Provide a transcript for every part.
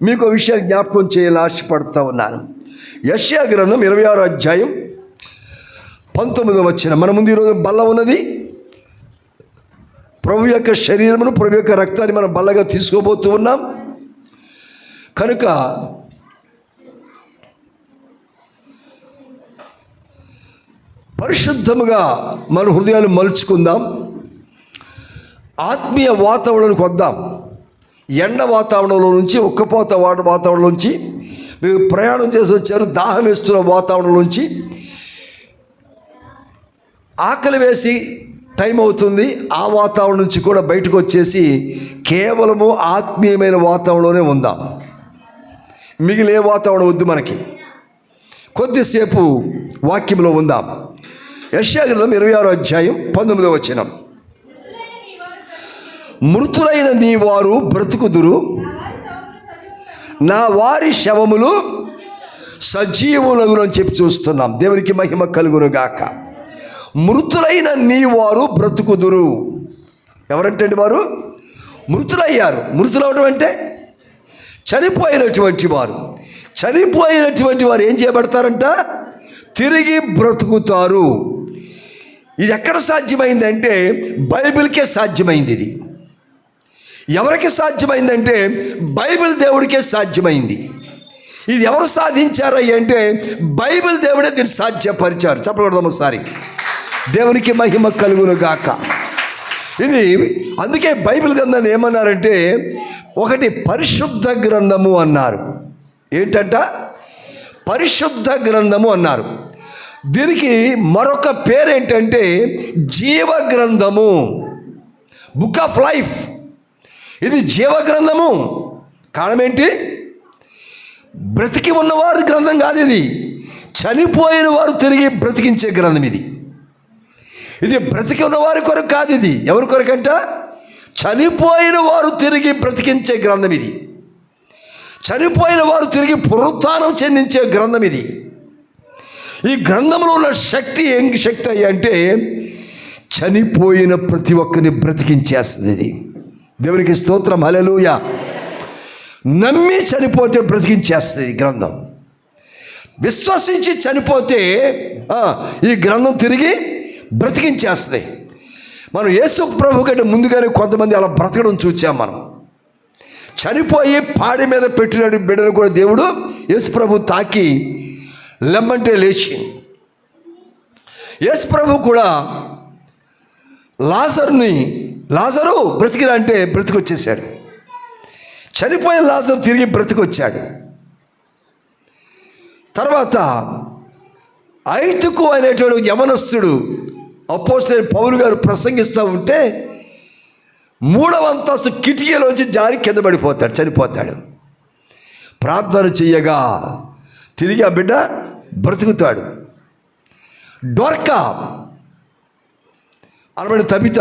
మీకు విషయాన్ని జ్ఞాపకం చేయాలని ఆశపడుతూ ఉన్నాను. యెషయా గ్రంథం 26వ అధ్యాయం 19వ వచనం. మన ముందు ఈరోజు బల్ల ఉన్నది. ప్రభు యొక్క శరీరమును, ప్రభు యొక్క రక్తాన్ని మనం బల్లగా తీసుకోబోతూ ఉన్నాం. కనుక పరిశుద్ధముగా మన హృదయాలు మలుచుకుందాం. ఆత్మీయ వాతావరణానికి వద్దాం. ఎండ వాతావరణంలో నుంచి, ఉక్కపోత వాతావరణం నుంచి, మీరు ప్రయాణం చేసి వచ్చారు, దాహం వేస్తున్న వాతావరణం నుంచి, ఆకలి వేసి టైం అవుతుంది, ఆ వాతావరణం నుంచి కూడా బయటకు వచ్చేసి కేవలము ఆత్మీయమైన వాతావరణంలోనే ఉందాం. మిగిలే వాతావరణం వద్దు మనకి. కొద్దిసేపు వాక్యంలో ఉందాం. యెషయా గ్రంథం 26వ అధ్యాయం 19వ వచనం. మృతులైన నీ వారు బ్రతుకుదురు, నా వారి శవములు సజీవులగును అని చెప్పి చూస్తున్నాం. దేవునికి మహిమ కలుగును గాక. మృతులైన నీ వారు బ్రతుకుదురు. ఎవరంటే వారు మృతులయ్యారు. మృతులవడం అంటే చనిపోయినటువంటి వారు. చనిపోయినటువంటి వారు ఏం చేయబడతారంట? తిరిగి బ్రతుకుతారు. ఇది ఎక్కడ సాధ్యమైందంటే బైబిల్కే సాధ్యమైంది. ఇది ఎవరికి సాధ్యమైందంటే బైబిల్ దేవుడికే సాధ్యమైంది. ఇది ఎవరు సాధించారు అంటే బైబిల్ దేవుడే దీన్ని సాధ్యపరిచారు. చెప్పకూడదు ఒకసారి. దేవునికి మహిమ కలుగును గాక. ఇది అందుకే బైబిల్ గ్రంథాన్ని ఏమన్నారంటే ఒకటి పరిశుద్ధ గ్రంథము అన్నారు. ఏంటంట? పరిశుద్ధ గ్రంథము అన్నారు. దీనికి మరొక పేరేంటంటే జీవ గ్రంథము, బుక్ ఆఫ్ లైఫ్. ఇది జీవ గ్రంథము. కారణం ఏంటి? బ్రతికి ఉన్నవారు గ్రంథం కాదు ఇది. చనిపోయిన వారు తిరిగి బ్రతికించే గ్రంథం ఇది. ఇది బ్రతికి ఉన్నవారి కొరకు కాదు. ఇది ఎవరి కొరకంట? చనిపోయిన వారు తిరిగి బ్రతికించే గ్రంథం ఇది. చనిపోయిన వారు తిరిగి పునరుత్థానం చెందించే గ్రంథం ఇది. ఈ గ్రంథంలో ఉన్న శక్తి ఏం శక్తి అయ్యి అంటే చనిపోయిన ప్రతి ఒక్కరిని బ్రతికించేస్తుంది. ఇది దేవునికి స్తోత్రం, హల్లెలూయా. నమ్మి చనిపోతే బ్రతికించేస్తుంది ఈ గ్రంథం. విశ్వసించి చనిపోతే ఈ గ్రంథం తిరిగి బ్రతికించేస్తుంది. మనం యేసు ప్రభు కంటే ముందుగానే కొంతమంది అలా బ్రతకడం చూచాం. మనం చనిపోయి పాడి మీద పెట్టిన బిడ్డను కూడా దేవుడు యేసు ప్రభు తాకి లెమ్మంటే లేచి, యేసు ప్రభు కూడా లాజరు బ్రతికిరా అంటే బ్రతికొచ్చేసాడు. చనిపోయిన లాజరు తిరిగి బ్రతికొచ్చాడు. తర్వాత ఐతుకు అనేటువంటి యవనస్తుడు అపోస్తలుడైన పౌలు గారు ప్రసంగిస్తూ ఉంటే 3వ అంతస్తు కిటికీలోంచి జారి కింద పడిపోతాడు, చనిపోతాడు. ప్రార్థన చెయ్యగా తిరిగి ఆ బిడ్డ బ్రతుకుతాడు. డోర్కా అనబడిన తబిత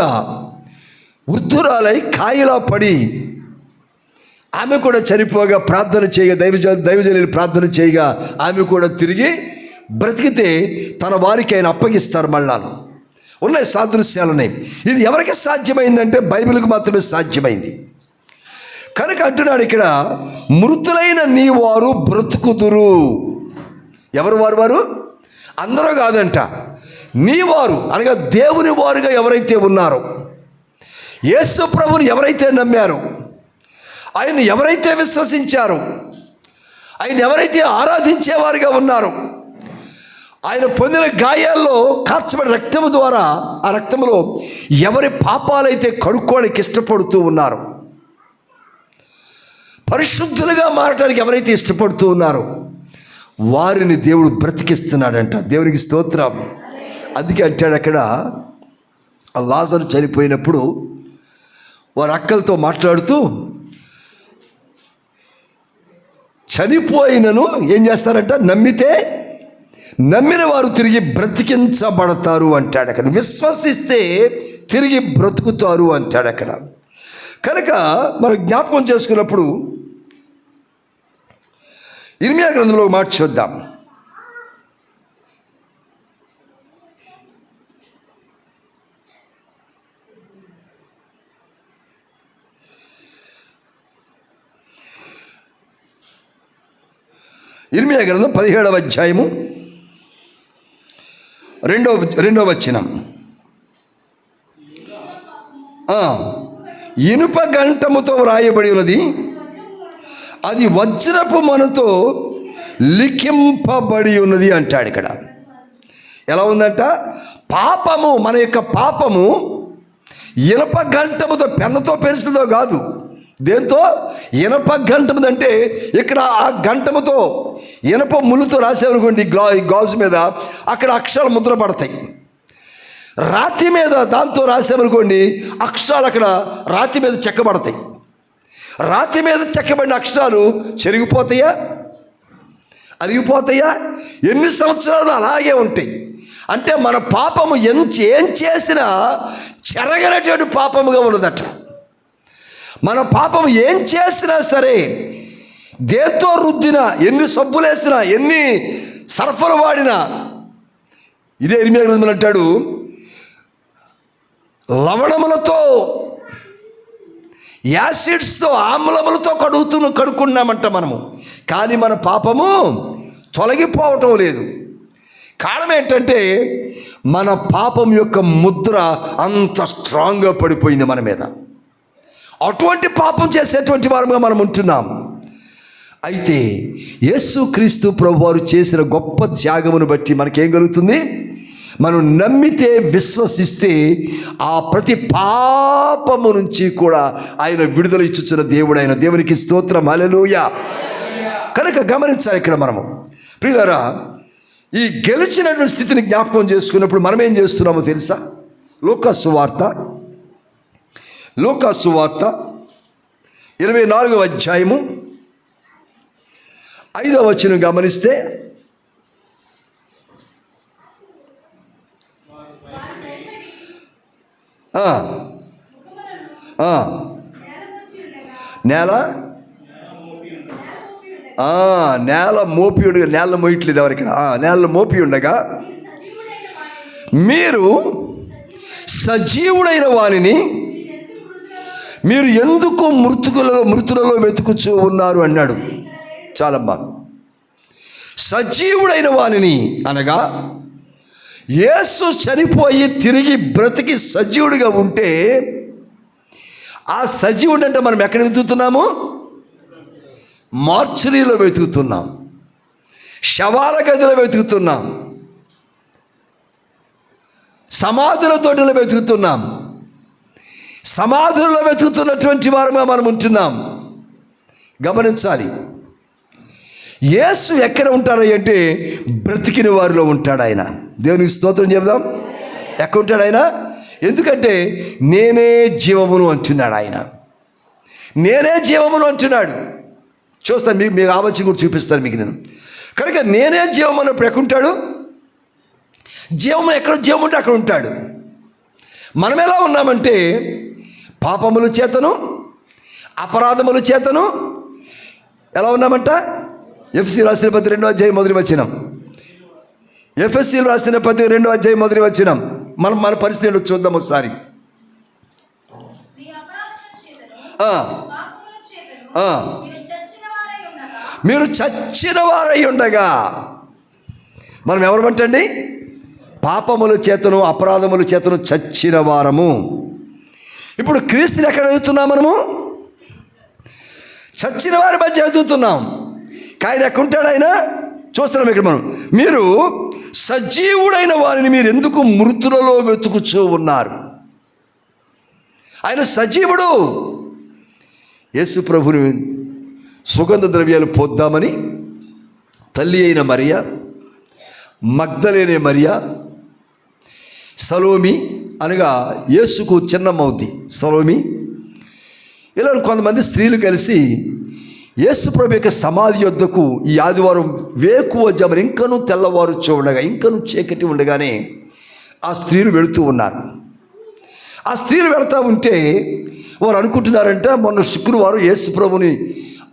వృద్ధురాలై కాయిలా పడి ఆమె కూడా చనిపోగా ప్రార్థన చేయగా దైవజనులు ప్రార్థన చేయగా ఆమె కూడా తిరిగి బ్రతికితే తన వారికి ఆయన అప్పగిస్తారు. మళ్ళా ఉన్నాయి సాదృశ్యాలున్నాయి. ఇది ఎవరికి సాధ్యమైందంటే బైబిల్కి మాత్రమే సాధ్యమైంది. కనుక అంటున్నాడు ఇక్కడ, మృతులైన నీ వారు బ్రతుకుదురు. ఎవరు వారు? అందరూ కాదంట. నీ వారు అనగా దేవుని వారుగా ఎవరైతే ఉన్నారో, యేసు ప్రభుని ఎవరైతే నమ్మారో, ఆయన ఎవరైతే విశ్వసించారో, ఆయన ఎవరైతే ఆరాధించేవారుగా ఉన్నారో, ఆయన పొందిన గాయాల్లో కార్చబడిన రక్తము ద్వారా ఆ రక్తములో ఎవరి పాపాలైతే కడుక్కోవడానికి ఇష్టపడుతూ ఉన్నారో, పరిశుద్ధులుగా మారటానికి ఎవరైతే ఇష్టపడుతూ ఉన్నారో వారిని దేవుడు బ్రతికిస్తున్నాడంట. దేవునికి స్తోత్రం. అందుకే అంటాడు అక్కడ, ఆ లాజరు చనిపోయినప్పుడు వారి అక్కలతో మాట్లాడుతూ, చనిపోయినను ఏం చేస్తారంట? నమ్మిన వారు తిరిగి బ్రతికించబడతారు అంటాడు అక్కడ. విశ్వసిస్తే తిరిగి బ్రతుకుతారు అంటాడు అక్కడ. కనుక మనం జ్ఞాపకం చేసుకున్నప్పుడు ఇర్మియా గ్రంథంలో మాట చూద్దాం. ఇర్మీయా గ్రంథం 17వ అధ్యాయము రెండవ వచనం. ఇనుప గంటముతో వ్రాయబడి ఉన్నది, అది వజ్రపు మనతో లిఖింపబడి ఉన్నది అంటాడు ఇక్కడ. ఎలా ఉందంట? పాపము, మన యొక్క పాపము ఇనప గంటముతో, పెన్నుతో పెన్సిల్తో కాదు, దేంతో? ఇనప గంటముతో. అంటే ఇక్కడ ఆ గంటముతో ఇనప ముళ్ళుతో రాసేవనుకోండి గాజు మీద, అక్కడ అక్షరాలు ముద్ర పడతాయి. రాతి మీద దాంతో రాసామనుకోండి, అక్షరాలు అక్కడ రాతి మీద చెక్కబడతాయి. రాతి మీద చెక్కబడిన అక్షరాలు చెరిగిపోతాయా, అరిగిపోతాయా? ఎన్ని సంవత్సరాలు అలాగే ఉంటాయి. అంటే మన పాపము ఏం చేసినా చెరగనటువంటి పాపముగా ఉన్నదట. మన పాపము ఏం చేసినా సరే, దేంతో రుద్దినా, ఎన్ని సబ్బులేసినా, ఎన్ని సర్ఫలు వాడినా, ఇదే ఇర్మీయా గ్రంథంలో అంటాడు, లవణములతో, యాసిడ్స్తో, ఆమ్లములతో కడుక్కున్నామంట మనము, కానీ మన పాపము తొలగిపోవటం లేదు. కారణం ఏంటంటే మన పాపం యొక్క ముద్ర అంత స్ట్రాంగ్గా పడిపోయింది మన మీద. అటువంటి పాపం చేసేటువంటి వారుగా మనం ఉంటున్నాం. అయితే యేసుక్రీస్తు ప్రభువారు చేసిన గొప్ప త్యాగమును బట్టి మనకేం కలుగుతుంది? మనం నమ్మితే, విశ్వసిస్తే ఆ ప్రతి పాపము నుంచి కూడా ఆయన విడుదల ఇచ్చుచున్న దేవుడు. ఆయన దేవునికి స్తోత్రం, హల్లెలూయా. కనుక గమనించాలి ఇక్కడ మనము ప్రియులారా, ఈ గెలిచినటువంటి స్థితిని జ్ఞాపకం చేసుకున్నప్పుడు మనం ఏం చేస్తున్నామో తెలుసా? లూకా సువార్త 24వ అధ్యాయము 5వ వచనం గమనిస్తే, నేల మోపి ఉండగా, నేల మోయట్లేదు ఎవరికి, నేల మోపి ఉండగా మీరు సజీవుడైన వారిని మీరు ఎందుకు మృతులలో వెతుకుచూ ఉన్నారు అన్నాడు. చాలా బాగా. సజీవుడైన వారిని అనగా యేసు చనిపోయి తిరిగి బ్రతికి సజీవుడిగా ఉంటే, ఆ సజీవుడు అంటే మనం ఎక్కడ వెతుకుతున్నాము? మార్చురీలో వెతుకుతున్నాం, శవాల గదిలో వెతుకుతున్నాం, సమాధుల తోటలో వెతుకుతున్నాం. సమాధుల్లో వెతుకుతున్నటువంటి వారుగా మనం ఉంటున్నాం. గమనించాలి, యేసు ఎక్కడ ఉంటారు అంటే బ్రతికిన వారిలో ఉంటాడు ఆయన. దేవునికి స్తోత్రం చెబుదాం. ఎక్కడ ఉంటాడు ఆయన? ఎందుకంటే నేనే జీవమును అంటున్నాడు ఆయన. నేనే జీవమును అంటున్నాడు. చూస్తాను, మీకు ఆవచ్చి కూడా చూపిస్తాను మీకు నేను. కనుక నేనే జీవం అన్నప్పుడు ఎక్కడుంటాడు? జీవము ఎక్కడ, జీవం ఉంటే అక్కడ ఉంటాడు. మనం ఎలా ఉన్నామంటే పాపముల చేతను, అపరాధముల చేతను ఎలా ఉన్నామంట? ఎఫ్ఎస్సీ రాసిన పత్రిక 2వ అధ్యాయం 1వ వచనం. ఎఫ్ఎస్సీ రాసిన పత్రిక 2వ అధ్యాయం 1వ వచనం. మన పరిస్థితి ఏంటో చూద్దాం ఒకసారి. మీరు చచ్చిన వారై ఉండగా, మనం ఎవరమంటండి? పాపముల చేతను, అపరాధముల చేతను చచ్చిన వారము. ఇప్పుడు క్రీస్తుని ఎక్కడ వెతుకుతున్నాం? మనము చచ్చిన వారి మధ్య వెతుకుతున్నాం. కానీ ఎక్కడుంటాడు ఆయన? చూస్తున్నాం ఇక్కడ మనం. మీరు సజీవుడైన వారిని మీరు ఎందుకు మృతులలో వెతుకుచూ ఉన్నారు? ఆయన సజీవుడు. యేసు ప్రభుని సుగంధ ద్రవ్యాలు పోద్దామని తల్లి అయిన మరియా, మగ్దలేనే మరియా, సలోమి అనగా యేసుకు చిన్నమ్మవుద్ది సలోమి, ఇలా కొంతమంది స్త్రీలు కలిసి యేసు ప్రభు యొక్క సమాధి యొద్దకు ఈ ఆదివారం వేకువజామున ఇంకనూ తెల్లవారుచూ ఉండగా, ఇంకనూ చీకటి ఉండగానే ఆ స్త్రీలు వెళుతూ ఉన్నారు. ఆ స్త్రీలు వెళుతూ ఉంటే వారు అనుకుంటున్నారంట, మొన్న శుక్రవారం యేసు ప్రభుని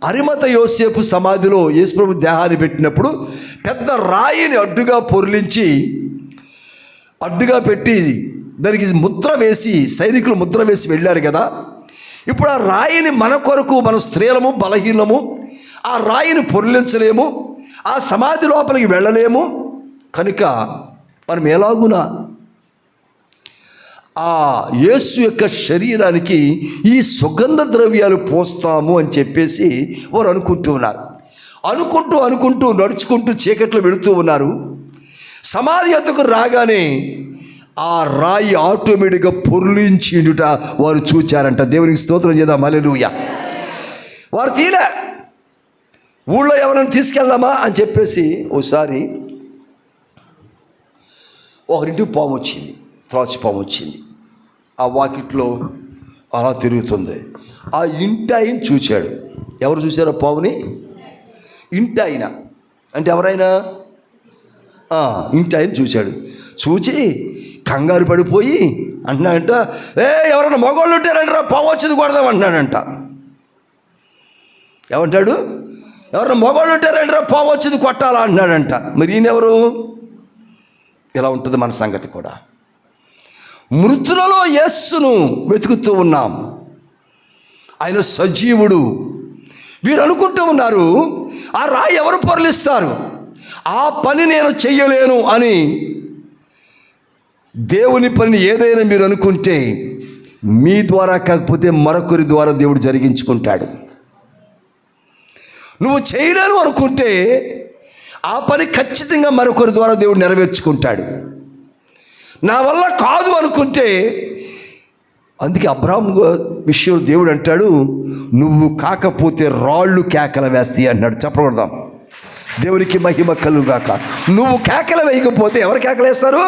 అరిమత యోసేపు సమాధిలో యేసు ప్రభు దేహాన్ని పెట్టినప్పుడు పెద్ద రాయిని అడ్డుగా పొర్లించి, అడ్డుగా పెట్టి దానికి ముద్ర వేసి, సైనికులు ముద్ర వేసి వెళ్ళారు కదా. ఇప్పుడు ఆ రాయిని మన కొరకు, మన స్త్రీలము, బలహీనము, ఆ రాయిని పొర్లించలేము, ఆ సమాధి లోపలికి వెళ్ళలేము కనుక మనం ఎలాగునా ఆ యేసు యొక్క శరీరానికి ఈ సుగంధ ద్రవ్యాలు పోస్తాము అని చెప్పేసి వారు అనుకుంటూ ఉన్నారు. అనుకుంటూ నడుచుకుంటూ చీకట్లో వెళుతూ ఉన్నారు. సమాధి ఎద్దుకు రాగానే ఆ రాయి ఆటోమేటిక్గా పొర్లించిడుట వారు చూచారంట. దేవునికి స్తోత్రం చేద్దాం, హల్లెలూయా. వారు తీలే, ఊళ్ళో ఎవరైనా తీసుకెళ్దామా అని చెప్పేసి ఒకసారి ఒకరింటికి పాము వచ్చింది, త్రాచు పాము వచ్చింది. ఆ వాకిట్లో అలా తిరుగుతుంది. ఆ ఇంటాయన చూచాడు. ఎవరు చూశారో పాముని? ఇంటాయన అంటే ఎవరైనా ఇంటాయన చూశాడు. చూచి కంగారు పడిపోయి అంటున్నాడంట, ఎవరైనా మగవాళ్ళు ఉంటారంటారా, పాము వచ్చేది కొడదాం అంటున్నాడంట. ఏమంటాడు? ఎవరైనా మగవాళ్ళు ఉంటారంటారా, పాము వచ్చేది కొట్టాలా అంటున్నాడంట. మరి ఈయనెవరు? ఇలా ఉంటుంది మన సంగతి కూడా. మృతులలో యేసును వెతుకుతూ ఉన్నాం. ఆయన సజీవుడు. వీరు అనుకుంటూ ఉన్నారు, ఆ రాయి ఎవరు పొరలిస్తారు, ఆ పని నేను చెయ్యలేను అని. దేవుని పనిని ఏదైనా మీరు అనుకుంటే మీ ద్వారా కాకపోతే మరొకరి ద్వారా దేవుడు జరిగించుకుంటాడు. నువ్వు చేయలేను అనుకుంటే ఆ పని ఖచ్చితంగా మరొకరి ద్వారా దేవుడు నెరవేర్చుకుంటాడు. నా వల్ల కాదు అనుకుంటే, అందుకే అబ్రాహాము విషయం దేవుడు అంటాడు, నువ్వు కాకపోతే రాళ్ళు కేకలు వేస్తాయి అన్నాడు. చెప్పకూడదాం. దేవునికి మహిమ కలుగాక. నువ్వు కేకలు వేయకపోతే ఎవరు కేకలు వేస్తారు?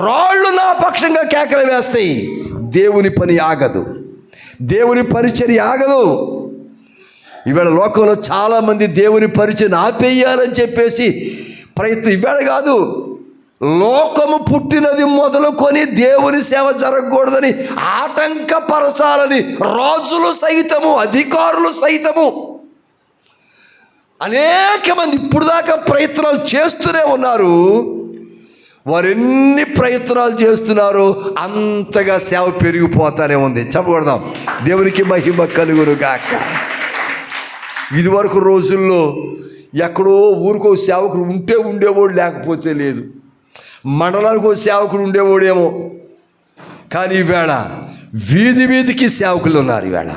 రాళ్ళు నా పక్షంగా కేకలు వేస్తాయి. దేవుని పని ఆగదు, దేవుని పరిచర్య ఆగదు. ఈవేళ లోకంలో చాలామంది దేవుని పరిచయం ఆపేయాలని చెప్పేసి ప్రయత్నం. ఈవేళ కాదు, లోకము పుట్టినది మొదలుకొని దేవుని సేవ జరగకూడదని ఆటంకపరచాలని రాజులు సైతము, అధికారులు సైతము అనేక మంది ఇప్పుడు దాకా ప్రయత్నాలు చేస్తూనే ఉన్నారు. వారు ఎన్ని ప్రయత్నాలు చేస్తున్నారో అంతగా సేవ పెరిగిపోతానే ఉంది. చెప్పకూడదాం. దేవునికి మహిమ కలుగునుగాక. ఇదివరకు రోజుల్లో ఎక్కడో ఊరికో సేవకుడు ఉంటే ఉండేవాడు, లేకపోతే లేదు. మండలానికి ఒక సేవకుడు ఉండేవాడేమో, కానీ ఈవేళ వీధి వీధికి సేవకులు ఉన్నారు. ఈవేళ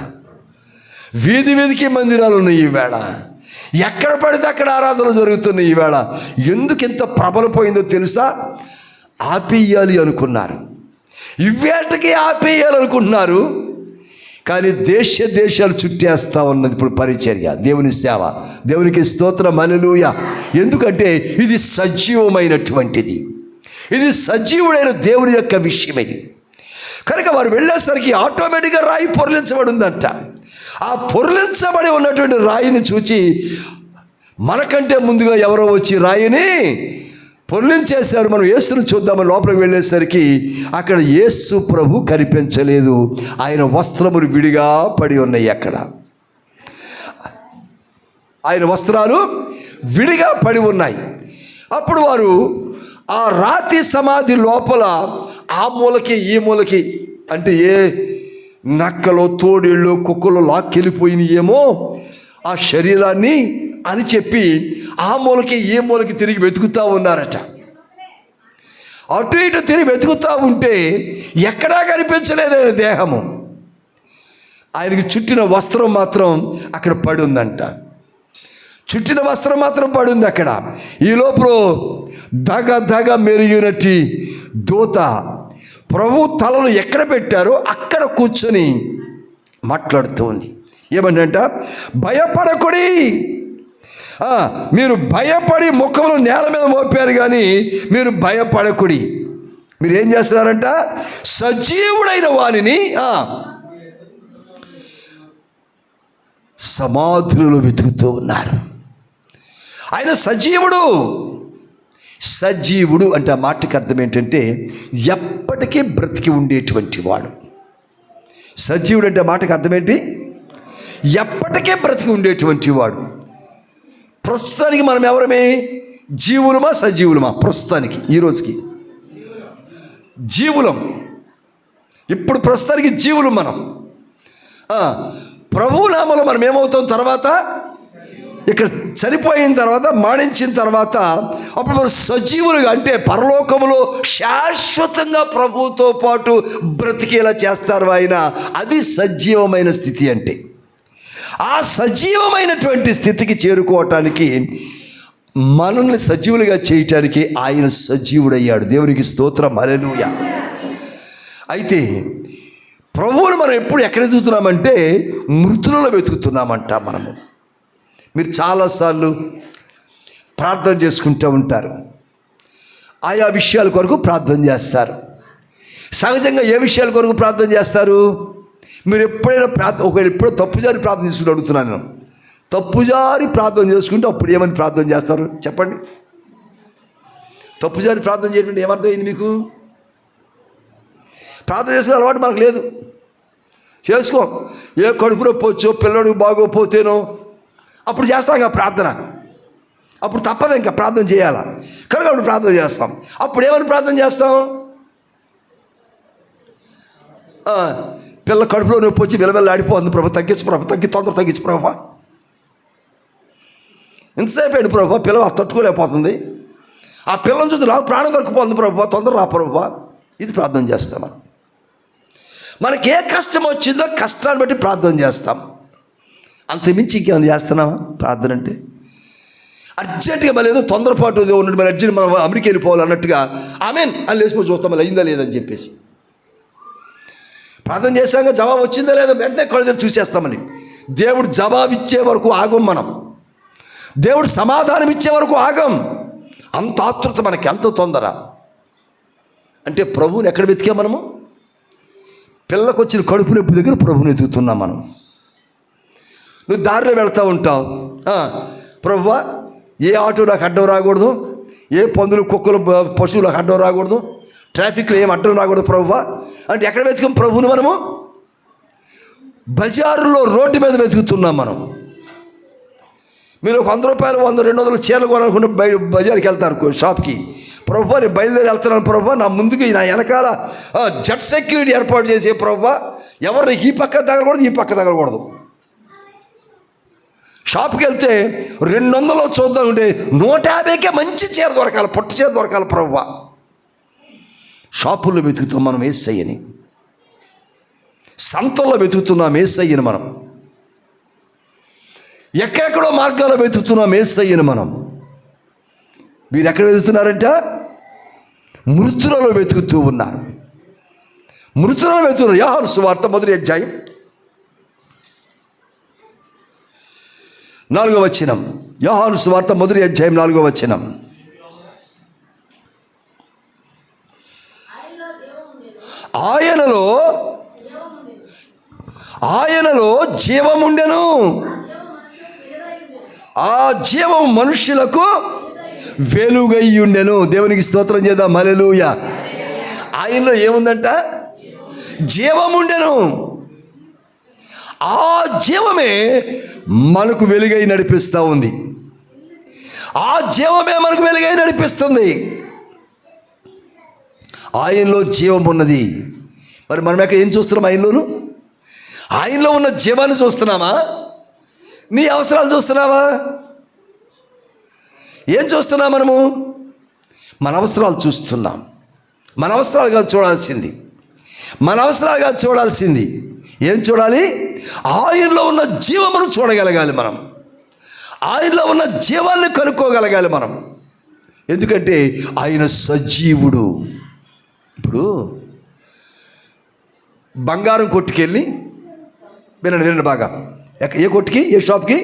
వీధి వీధికి మందిరాలు ఉన్నాయి. ఈవేళ ఎక్కడ పడితే అక్కడ ఆరాధనలు జరుగుతున్నాయి. ఈవేళ ఎందుకు ఇంత ప్రబలపోయిందో తెలుసా? ఆపేయాలి అనుకున్నారు, ఇవేటకి ఆపేయాలి అనుకుంటున్నారు. కానీ దేశాలు చుట్టేస్తూ ఉన్నది ఇప్పుడు పరిచర్య, దేవుని సేవ. దేవునికి స్తోత్రం, హల్లెలూయా. ఎందుకంటే ఇది సజీవమైనటువంటిది, ఇది సజీవుడైన దేవుని యొక్క విషయం ఇది. కనుక వారు వెళ్ళేసరికి ఆటోమేటిక్గా రాయి పొరలించబడి ఉందంట. ఆ పొరలించబడి ఉన్నటువంటి రాయిని చూచి మనకంటే ముందుగా ఎవరో వచ్చి రాయిని పొరలించేశారు. మనం యేసును చూద్దామని లోపలికి వెళ్ళేసరికి అక్కడ యేసు ప్రభు కనిపించలేదు. ఆయన వస్త్రములు విడిగా పడి ఉన్నాయి. అక్కడ ఆయన వస్త్రాలు విడిగా పడి ఉన్నాయి. అప్పుడు వారు ఆ రాతి సమాధి లోపల ఆ మూలకి ఈ మూలకి, అంటే ఏ నక్కలో తోడేళ్ళు కుక్కలు లాక్కెళ్ళిపోయినాయేమో ఆ శరీరాన్ని అని చెప్పి ఆ మూలకి ఈ మూలకి తిరిగి వెతుకుతూ ఉన్నారట. అటు ఇటు తిరిగి వెతుకుతూ ఉంటే ఎక్కడా కనిపించలేదు ఆయన దేహము. ఆయనకి చుట్టిన వస్త్రం మాత్రం అక్కడ పడి ఉందంట. చుట్టిన వస్త్రం మాత్రం పడి ఉంది అక్కడ. ఈ లోపల దగ మెరిగినట్టి దూత ప్రభు తలను ఎక్కడ పెట్టారో అక్కడ కూర్చొని మాట్లాడుతూ ఉంది. ఏమంటే, భయపడకుడి, మీరు భయపడి ముఖమును నేల మీద మోపారు, కానీ మీరు భయపడకుడి. మీరు ఏం చేస్తున్నారంట? సజీవుడైన వానిని సమాధులలో వెతుకుతూ ఉన్నారు. ఆయన సజీవుడు అంటే ఆ మాటకి అర్థం ఏంటంటే ఎప్పటికీ బ్రతికి ఉండేటువంటి వాడు. సజీవుడు అంటే మాటకి అర్థం ఏంటి? ఎప్పటికే బ్రతికి ఉండేటువంటి వాడు. ప్రస్తుతానికి మనం ఎవరమే? జీవులమా సజీవులమా? ప్రస్తుతానికి ఈ రోజుకి జీవులం. ఇప్పుడు ప్రస్తుతానికి జీవులు మనం. ప్రభువు నామలో మనం ఏమవుతాం? తర్వాత ఇక్కడ చనిపోయిన తర్వాత, మరణించిన తర్వాత అప్పుడు మనం సజీవులుగా, అంటే పరలోకములో శాశ్వతంగా ప్రభువుతో పాటు బ్రతికేలా చేస్తారు ఆయన. అది సజీవమైన స్థితి. అంటే ఆ సజీవమైనటువంటి స్థితికి చేరుకోవటానికి, మనల్ని సజీవులుగా చేయటానికి ఆయన సజీవుడయ్యాడు. దేవునికి స్తోత్రం, హల్లెలూయా. అయితే ప్రభువును మనం ఎప్పుడు ఎక్కడ వెతుకుతున్నామంటే మృతులలో వెతుకుతున్నామంట మనము. మీరు చాలాసార్లు ప్రార్థన చేసుకుంటూ ఉంటారు, ఆయా విషయాల కొరకు ప్రార్థన చేస్తారు. సహజంగా ఏ విషయాల కొరకు ప్రార్థన చేస్తారు? మీరు ఎప్పుడైనా ఎప్పుడో తప్పుజారి ప్రార్థన చేసుకుంటూ అడుగుతున్నాను నేను. తప్పుజారి ప్రార్థన చేసుకుంటే అప్పుడు ఏమని ప్రార్థన చేస్తారు చెప్పండి? తప్పుజారి ప్రార్థన చేయడం ఏమర్థమైంది మీకు? ప్రార్థన చేసుకునే అలవాటు మనకు లేదు. చేసుకో, ఏ కడుపు నొప్పి వచ్చో, పిల్లడికి బాగోపోతేనో అప్పుడు చేస్తాం ఇంకా ప్రార్థన. అప్పుడు తప్పదు ఇంకా ప్రార్థన చేయాలా కనుక అప్పుడు ప్రార్థన చేస్తాం. అప్పుడు ఏమని ప్రార్థన చేస్తాం? పిల్ల కడుపులో నొప్పి వచ్చి విలవిల్లాడిపోతుంది, ప్రభు తగ్గించు, ప్రభు తొందర తగ్గించు ప్రభు. ఎంతసేపు ఏంటి ప్రభు, పిల్ల తట్టుకోలేకపోతుంది, ఆ పిల్లని చూసి నాకు ప్రాణం దొరికిపోతుంది ప్రభు, తొందర రా ప్రభు. ఇది ప్రార్థన చేస్తాం మనం. మనకి ఏ కష్టం వచ్చిందో కష్టాన్ని బట్టి ప్రార్థన చేస్తాం. అంతమించి ఇంకేమైనా చేస్తున్నామా ప్రార్థన అంటే? అర్జెంటుగా మళ్ళీ ఏదో తొందరపాటు ఉన్నట్టు, మళ్ళీ అర్జెంట్ మనం అమెరికా వెళ్ళిపోవాలన్నట్టుగా ఆమెన్ అని లేచిపోయి చూస్తాం, మళ్ళీ అయిందా లేదని చెప్పేసి. ప్రార్థన చేశాక జవాబు వచ్చిందా లేదా వెంటనే కళ్ళు తెరిచి చూసేస్తామని. దేవుడు జవాబు ఇచ్చే వరకు ఆగం మనం. దేవుడు సమాధానం ఇచ్చే వరకు ఆగం. అంత ఆతృత మనకి, అంత తొందర. అంటే ప్రభువుని ఎక్కడ వెతికాం మనము? పిల్లకు వచ్చిన కడుపు నొప్పి దగ్గర ప్రభువుని వెతుకుతున్నాం మనం. నువ్వు దారిలో వెళ్తూ ఉంటావు, ప్రభువా ఏ ఆటో నాకు అడ్డం రాకూడదు, ఏ పందులు కుక్కలు పశువులకు అడ్డం రాకూడదు, ట్రాఫిక్లో ఏం అడ్డం రాకూడదు ప్రభువా అంటే ఎక్కడ వెతుకాం ప్రభువుని మనము? బజారులో రోడ్డు మీద వెతుకుతున్నాం మనం. మీరు ఒక 100 రూపాయలు 100, 200 చీరలు కొనాలనుకుంటే బజార్కి వెళ్తారు షాప్కి. ప్రభువా నేను బయలుదేరి వెళ్తున్నాను ప్రభువా, నా ముందుకి నా వెనకాల జట్ సెక్యూరిటీ ఏర్పాటు చేసే ప్రభువా, ఎవరిని ఈ పక్క తగలకూడదు, ఈ పక్క తగలకూడదు. షాప్కి వెళ్తే 200 చూద్దాం ఉంటే 150కే మంచి చీర దొరకాలి, పట్టు చీర దొరకాలి ప్రభువా. షాపుల్లో వెతుకుతాం మనం యేసయ్యని, సంతల్లో వెతుకుతున్నాం యేసయ్యని మనం, ఎక్కడెక్కడో మార్గాల్లో వెతుకుతున్నాం యేసయ్యని మనం. మీరు ఎక్కడ వెతుకుతున్నారంట? మృతులలో వెతుకుతూ ఉన్నారు. మృతులలో వెతుకున్నారు. యోహాను సువార్త 1వ అధ్యాయం 4వ వచనం. యోహాను సువార్త 1వ అధ్యాయం 4వ వచనం. ఆయనలో జీవముండెను, ఆ జీవం మనుష్యులకు వెలుగై ఉండెను. దేవునికి స్తోత్రం చేద్దాం, హల్లెలూయా. ఆయనలో ఏముందంట? జీవముండెను. ఆ జీవమే మనకు వెలుగై నడిపిస్తూ ఉంది. ఆ జీవమే మనకు వెలుగై నడిపిస్తుంది. ఆయనలో జీవం ఉన్నది. మరి మనం ఎక్కడ ఏం చూస్తున్నాం? ఆయనలో ఉన్న జీవాన్ని చూస్తున్నామా? నీ అవసరాలు చూస్తున్నావా? ఏం చూస్తున్నాం మనము? మన అవసరాలు చూస్తున్నాం. మన అవసరాలుగా చూడాల్సింది, మన అవసరాలుగా చూడాల్సింది ఏం చూడాలి? ఆయనలో ఉన్న జీవమును చూడగలగాలి మనం. ఆయనలో ఉన్న జీవాన్ని కనుక్కోగలగాలి మనం. ఎందుకంటే ఆయన సజీవుడు. ఇప్పుడు బంగారం కొట్టుకెళ్ళి వినండి బాగా, ఏ కొట్టుకి, ఏ షాప్కి?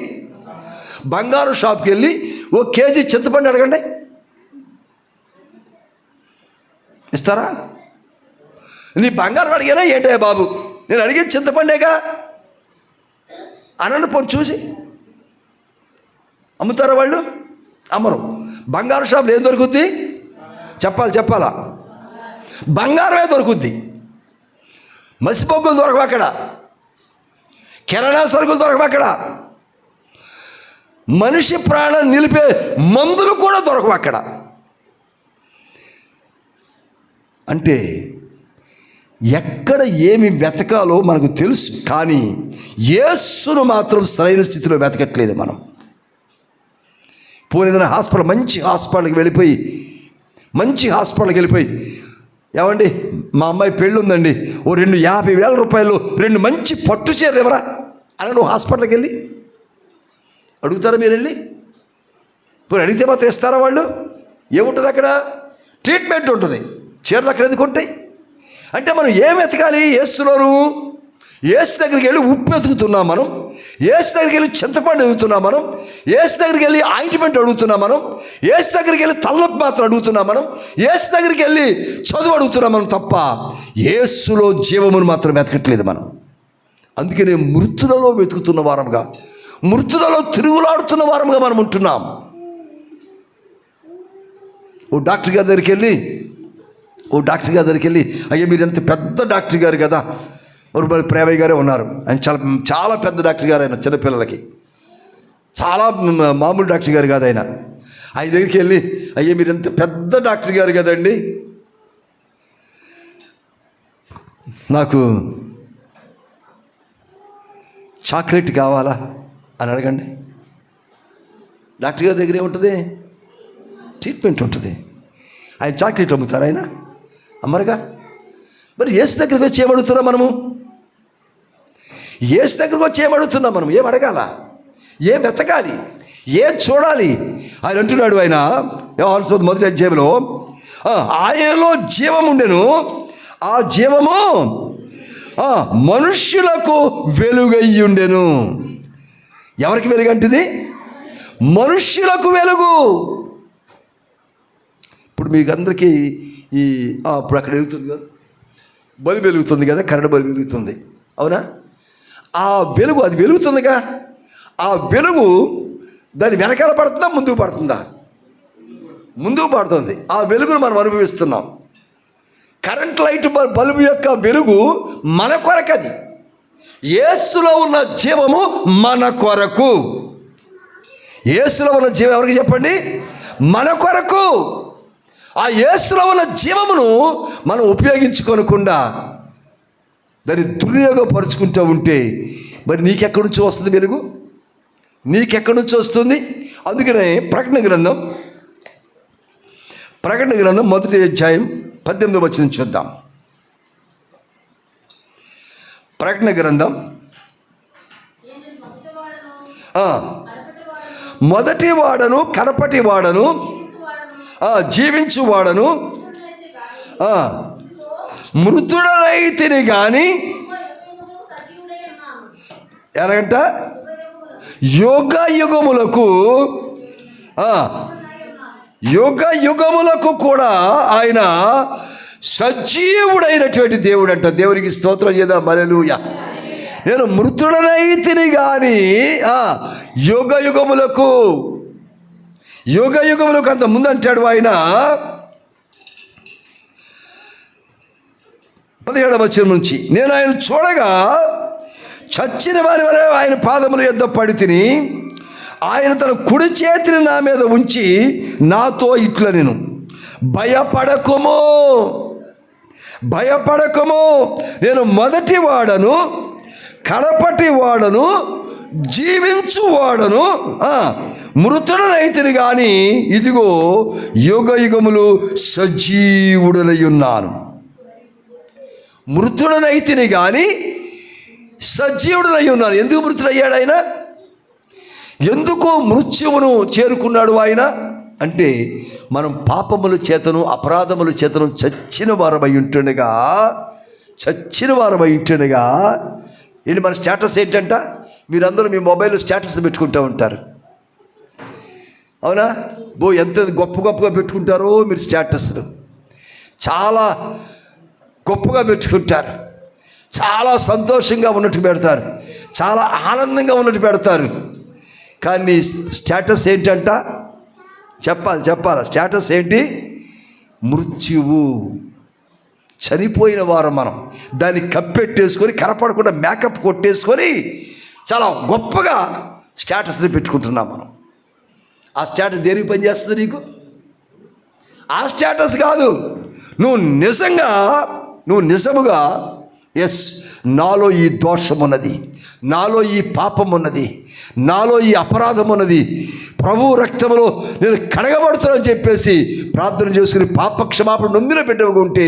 బంగారం షాప్కి వెళ్ళి 1 కేజీ చింతపండు అడగండి, ఇస్తారా? నీ బంగారం అడిగానా ఏంటే బాబు, నేను అడిగేది చింతపండేగా అనండి. పోయి చూసి అమ్ముతారా వాళ్ళు? అమ్మరు. బంగారం షాప్లో ఏం దొరుకుద్ది? చెప్పాలా? బంగారమే దొరుకుద్ది. మసిపొగ్గులు దొరకవు అక్కడ, కిరాణా సరుకులు దొరకవు అక్కడ, మనిషి ప్రాణం నిలిపే మందులు కూడా దొరకవు అక్కడ. అంటే ఎక్కడ ఏమి వెతకాలో మనకు తెలుసు, కానీ యేసును మాత్రం సరైన స్థితిలో వెతకట్లేదు మనం. పోనీ ఏదైనా హాస్పిటల్, మంచి హాస్పిటల్కి వెళ్ళిపోయి ఏమండి మా అమ్మాయి పెళ్ళి ఉందండి, ఓ 50,000 రూపాయలు 2 మంచి పట్టు చీరలు ఎవరా అని నువ్వు హాస్పిటల్కి వెళ్ళి అడుగుతారా? మీరు వెళ్ళి పోనీ అడిగితే మాత్రం ఇస్తారా వాళ్ళు? ఏముంటుంది అక్కడ? ట్రీట్మెంట్ ఉంటుంది. చీరలు అక్కడ ఎందుకు ఉంటాయి? అంటే మనం ఏం వెతకాలి? యేసులోను. యేసు దగ్గరికి వెళ్ళి ఉప్పు వెతుకుతున్నాం మనం, యేసు దగ్గరికి వెళ్ళి చింతపండు అడుగుతున్నాం మనం, యేసు దగ్గరికి వెళ్ళి ఆయింట్మెంట్ అడుగుతున్నాం మనం, యేసు దగ్గరికి వెళ్ళి తలనొప్పి మాత్రం అడుగుతున్నాం మనం, యేసు దగ్గరికి వెళ్ళి చదువు అడుగుతున్నాం మనం తప్ప యేసులో జీవమును మాత్రం వెతకట్లేదు మనం. అందుకనే మృతులలో వెతుకుతున్న వారంగా, మృతులలో తిరుగులాడుతున్న వారంగా మనం ఉంటున్నాం. ఓ డాక్టర్ గారి దగ్గరికి వెళ్ళి అయ్యా మీరు ఎంత పెద్ద డాక్టర్ గారు కదా, మరి ప్రేమయ్య గారే ఉన్నారు, ఆయన చాలా పెద్ద డాక్టర్ గారు, ఆయన చిన్నపిల్లలకి చాలా మామూలు డాక్టర్ గారు కాదు ఆయన దగ్గరికి వెళ్ళి అయ్యా మీరు ఎంత పెద్ద డాక్టర్ గారు కదండి, నాకు చాక్లెట్ కావాలా అని అడగండి. డాక్టర్ గారి దగ్గర ఏముంటుంది? ట్రీట్మెంట్ ఉంటుంది. ఆయన చాక్లెట్ అమ్ముతారు, ఆయన అమ్మరుగా. మరి యేసు దగ్గరికి వచ్చి ఏమడుగుతున్నాం మనము? యేసు దగ్గరికి వచ్చి ఏమడుగుతున్నాం మనం? ఏం అడగాల? ఏం వెతకాలి? ఏం చూడాలి? ఆయన అంటున్నాడు, ఆయన యోహాను సువార్త 1వ అధ్యాయంలో ఆయనలో జీవం ఉండెను, ఆ జీవము మనుష్యులకు వెలుగయ్యుండెను. ఎవరికి వెలుగంటిది? మనుష్యులకు వెలుగు. ఇప్పుడు మీకు అందరికీ ఇప్పుడు అక్కడ వెలుగుతుంది కదా, బల్బు వెలుగుతుంది కదా, కరెంట్ బల్బు వెలుగుతుంది, అవునా? ఆ వెలుగు, అది వెలుగుతుందిగా, ఆ వెలుగు దాని వెనకాల పడుతుందా, ముందుకు పడుతుందా? ముందుకు పడుతుంది. ఆ వెలుగును మనం అనుభవిస్తున్నాం. కరెంట్ లైట్ బల్బు యొక్క వెలుగు మన కొరకు. అది యేసులో ఉన్న జీవము మన కొరకు. యేసులో ఉన్న జీవం ఎవరికి చెప్పండి? మన కొరకు. ఆ యేసులో ఉన్న జీవమును మనం ఉపయోగించుకోనకుండా దాన్ని దుర్వినియోగపరుచుకుంటూ ఉంటే మరి నీకెక్కడి నుంచి వస్తుంది వెలుగు? నీకెక్కడి నుంచి వస్తుంది? అందుకనే ప్రకటన గ్రంథం 1వ అధ్యాయం 18వ వచనం చూద్దాం. ప్రకటన గ్రంథం మొదటి వాడను, కడపటి వాడను, జీవించువాడను, మృతుడనైతిని గాని ఎలాగంట? యుగ యుగములకు కూడా ఆయన సజీవుడైనటువంటి దేవుడు అంట. దేవునికి స్తోత్రం చేద్దాం. హల్లెలూయా. నేను మృతుడనైతిని గాని యుగ యుగములకు అంత ముందు అంటాడు ఆయన. 17వ వచనం నుంచి, నేను ఆయన చూడగా చచ్చిన వారి వలె ఆయన పాదముల యొద్ద పడి తిని, ఆయన తన కుడి చేతిని నా మీద ఉంచి నాతో ఇట్లా, నేను భయపడకము, నేను మొదటి వాడను, కడపటి వాడను, జీవించువాడను, మృతుడనైతిని గాని ఇదిగో యుగ యుగములు సజీవుడనై ఉన్నాను. మృతుడనైతిని గాని సజీవుడనై ఉన్నాను. ఎందుకు మృతుడయ్యాడు ఆయన? ఎందుకు మృత్యువును చేరుకున్నాడు ఆయన అంటే, మనం పాపముల చేతను, అపరాధముల చేతను చచ్చిన వారమై ఉంటుండగా ఏంటి మన స్టేటస్ ఏంటంట? మీరందరూ మీ మొబైల్లో స్టేటస్ పెట్టుకుంటూ ఉంటారు, అవునా? ఎంత గొప్పగా పెట్టుకుంటారో మీరు స్టేటస్లు. చాలా గొప్పగా పెట్టుకుంటారు, చాలా సంతోషంగా ఉన్నట్టు పెడతారు, చాలా ఆనందంగా ఉన్నట్టు పెడతారు. కానీ స్టేటస్ ఏంటంట? చెప్పాలి స్టేటస్ ఏంటి? మృత్యువు. చనిపోయిన వారం మనం దాన్ని కప్పెట్టేసుకొని, కనపడకుండా మేకప్ కొట్టేసుకొని చాలా గొప్పగా స్టేటస్ని పెట్టుకుంటున్నాం మనం. ఆ స్టేటస్ దేనికి పనిచేస్తుంది నీకు? ఆ స్టేటస్ కాదు. నువ్వు నిజముగా ఎస్, నాలో ఈ దోషం ఉన్నది, నాలో ఈ పాపం ఉన్నది, నాలో ఈ అపరాధం ఉన్నది, ప్రభు రక్తంలో నేను కడగబడుతున్నానని చెప్పేసి ప్రార్థన చేసుకుని పాపక్షమాపణ నొందిన బిడ్డగా ఉంటే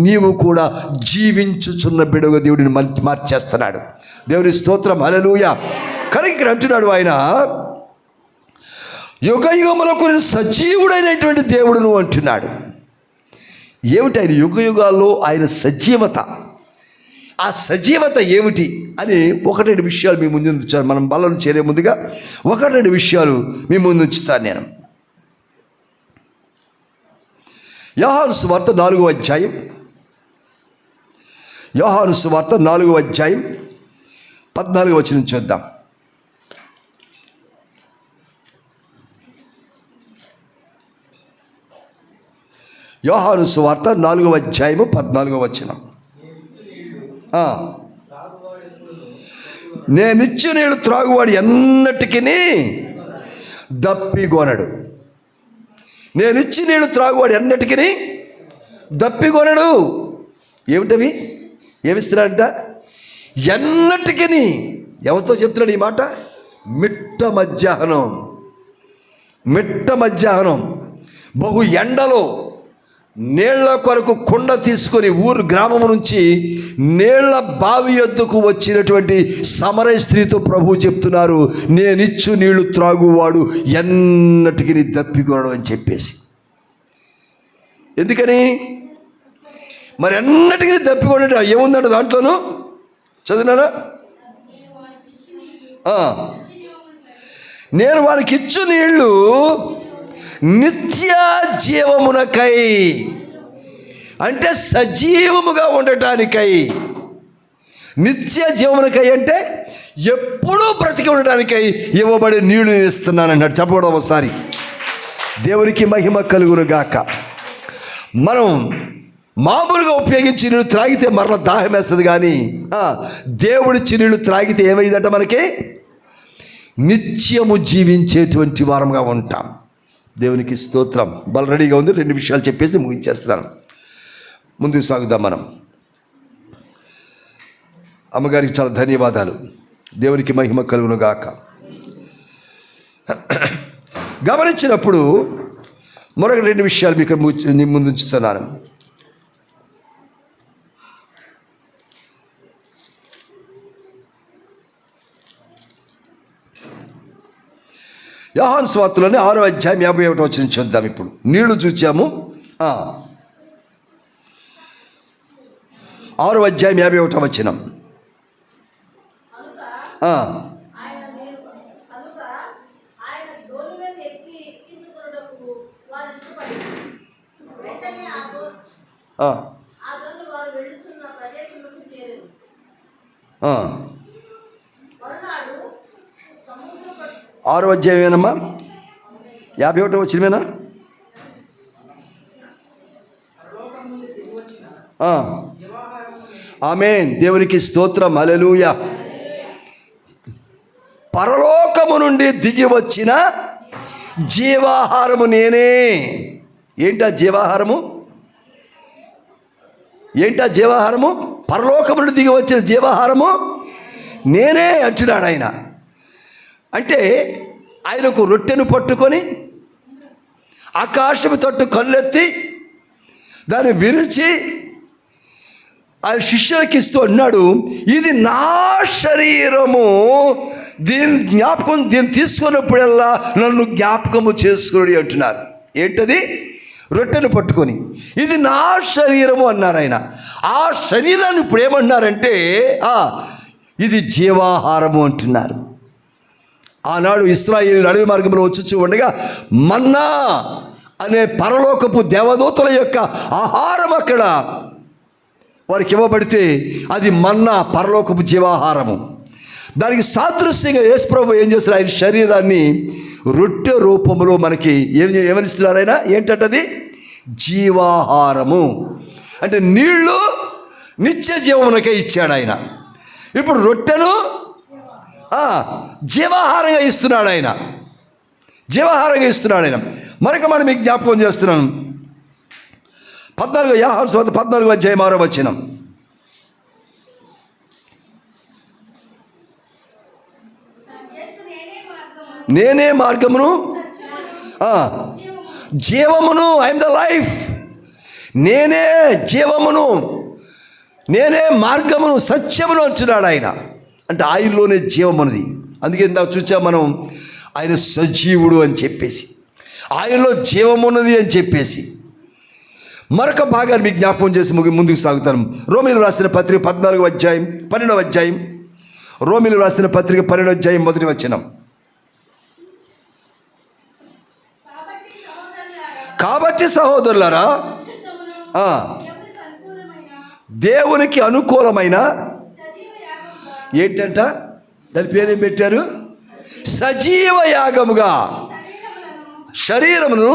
నీవు కూడా జీవించుచున్న బిడ్డగా దేవుడిని మార్చేస్తున్నాడు. దేవుని స్తోత్రం, హల్లెలూయా. కనుక ఇక్కడ అంటున్నాడు ఆయన, యుగ యుగములకు సజీవుడైనటువంటి దేవుడు నువ్వు అంటున్నాడు. ఏమిటి ఆయన యుగ యుగాల్లో ఆయన సజీవత? ఆ సజీవత ఏమిటి అని ఒకటి రెండు విషయాలు మీ ముందు ఉంచాను. మనం బలను చేరే ముందుగా ఒకటి రెండు విషయాలు మీ ముందు ఉంచుతాను నేను. యోహాను సువార్త 4వ అధ్యాయం, యోహాను సువార్త 4వ అధ్యాయం 14వ వచనం చూద్దాం. యోహాను సువార్త 4వ అధ్యాయము 14వ వచనం. నేనిచ్చు నీళ్ళు త్రాగువాడు ఎన్నటికీ దప్పిగొనడు. నేనిచ్చి నీళ్ళు త్రాగువాడు ఎన్నటికీ దప్పిగొనడు. ఏమిటవి? ఏమిస్తున్నాడంట? ఎన్నటికీ. ఎవరితో చెప్తున్నాడు ఈ మాట? మిట్ట మధ్యాహ్నం బహు ఎండలో నీళ్ల కొరకు కుండ తీసుకొని ఊరు గ్రామం నుంచి నీళ్ల బావి యొద్దకు వచ్చినటువంటి సమరయ స్త్రీతో ప్రభు చెప్తున్నారు, నేనిచ్చు నీళ్లు త్రాగువాడు ఎన్నటికీ దప్పికొనడు అని చెప్పేసి. ఎందుకని మరి ఎన్నటికీ దప్పికొనడు? ఏముందంట దాంట్లోనూ? చదివినారా? నేను వారికి ఇచ్చు నీళ్లు నిత్య జీవమునకై, అంటే సజీవముగా ఉండటానికై. నిత్య జీవమునకై అంటే ఎప్పుడూ బ్రతికి ఉండటానికై ఇవ్వబడే నీళ్లు నేను ఇస్తున్నానన్నాడు. చెప్పడం ఒకసారి. దేవునికి మహిమ కలుగును గాక. మనం మామూలుగా ఉపయోగించి నీళ్ళు త్రాగితే మరల దాహం వేస్తుంది, కానీ దేవుడిచ్చి నీళ్ళు త్రాగితే ఏమైందంట? మనకి నిత్యము జీవించేటువంటి వారంగా ఉంటాం. దేవునికి స్తోత్రం. బల రెడీగా ఉంది. రెండు విషయాలు చెప్పేసి ముగించేస్తున్నాను. ముందుకు సాగుదాం మనం. అమ్మగారికి చాలా ధన్యవాదాలు. దేవునికి మహిమ కలుగును గాక. గమనించినప్పుడు మరొక రెండు విషయాలు మీకు ముందు ఉంచుతున్నాను. యోహాను సువార్తలోని 6వ అధ్యాయం 51వ వచనం చూద్దాం. ఇప్పుడు నీళ్లు చూచాము. 6వ అధ్యాయం 51వ వచనం. ఆరో అధ్యాయమేనమ్మా, 51వ వచనమేనా? ఆమేన్. దేవునికి స్తోత్రం, హల్లెలూయా. పరలోకము నుండి దిగి వచ్చిన జీవాహారము నేనే. ఏంటా జీవాహారము? పరలోకము నుండి దిగి వచ్చిన జీవాహారము నేనే అంటున్నాడు ఆయన. అంటే ఆయనకు రొట్టెను పట్టుకొని ఆకాశము తట్టు కళ్ళెత్తి దాన్ని విరిచి ఆయన శిష్యులకి ఇస్తూ అన్నాడు, ఇది నా శరీరము, దీన్ని తీసుకున్నప్పుడల్లా నన్ను జ్ఞాపకము చేసుకోండి అంటున్నారు. ఏంటది? రొట్టెను పట్టుకొని ఇది నా శరీరము అన్నారు ఆయన. ఆ శరీరాన్ని ఇప్పుడు ఏమన్నారంటే ఇది జీవాహారము అంటున్నారు. ఆనాడు ఇశ్రాయేలు అడవి మార్గంలో వచ్చి ఉండగా మన్నా అనే పరలోకపు దేవదూతల యొక్క ఆహారం అక్కడ వారికి ఇవ్వబడితే అది మన్నా, పరలోకపు జీవాహారము. దానికి సాదృశ్యంగా యేసుప్రభు ఏం చేస్తారు? ఆయన శరీరాన్ని రొట్టె రూపంలో మనకి ఏమనిస్తున్నారు ఆయన? ఏంటంటది? జీవాహారము. అంటే నీళ్లు నిత్య జీవమునకే ఇచ్చాడు ఆయన. ఇప్పుడు రొట్టెను జీవాహారంగా ఇస్తున్నాడు ఆయన. మరొక మనం మీకు జ్ఞాపకం చేస్తున్నాను. 14 యోహాను సువార్త 14వ అధ్యాయం 6వ వచనం. నేనే మార్గమును జీవమును, ఐఎమ్ ద లైఫ్, నేనే జీవమును, నేనే మార్గమును సత్యమును అంటున్నాడు ఆయన. అంటే ఆయనలోనే జీవమున్నది. అందుకే ఇందాక చూసాం మనం, ఆయన సజీవుడు అని చెప్పేసి, ఆయనలో జీవమున్నది అని చెప్పేసి. మరొక భాగాన్ని మీకు జ్ఞాపకం చేసి ముందుకు సాగుతాను. రోమీయులకు రాసిన పత్రిక 14వ అధ్యాయం 12వ అధ్యాయం, రోమీయులకు రాసిన పత్రిక 12వ అధ్యాయం 1వ వచనం. కాబట్టి సహోదరులారా, దేవునికి అనుకూలమైన ఏంటంట, దాని పేరేం పెట్టారు? సజీవ యాగముగా శరీరమును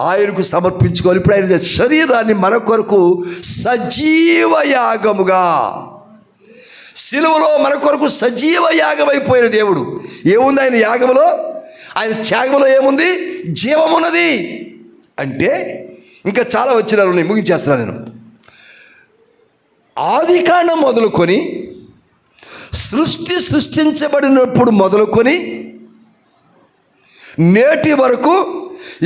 ఆయనకు సమర్పించుకోవాలి. ఇప్పుడు ఆయన శరీరాన్ని మన కొరకు సజీవ యాగముగా, సిలువలో మన కొరకు సజీవ యాగం అయిపోయిన దేవుడు. ఏముంది ఆయన యాగములో? ఆయన త్యాగంలో ఏముంది? జీవమున్నది. అంటే ఇంకా చాలా వచనాలు ఉన్నాయి, ముగించేస్తున్నాను నేను. ఆదికాండం మొదలుకొని సృష్టించబడినప్పుడు మొదలుకొని నేటి వరకు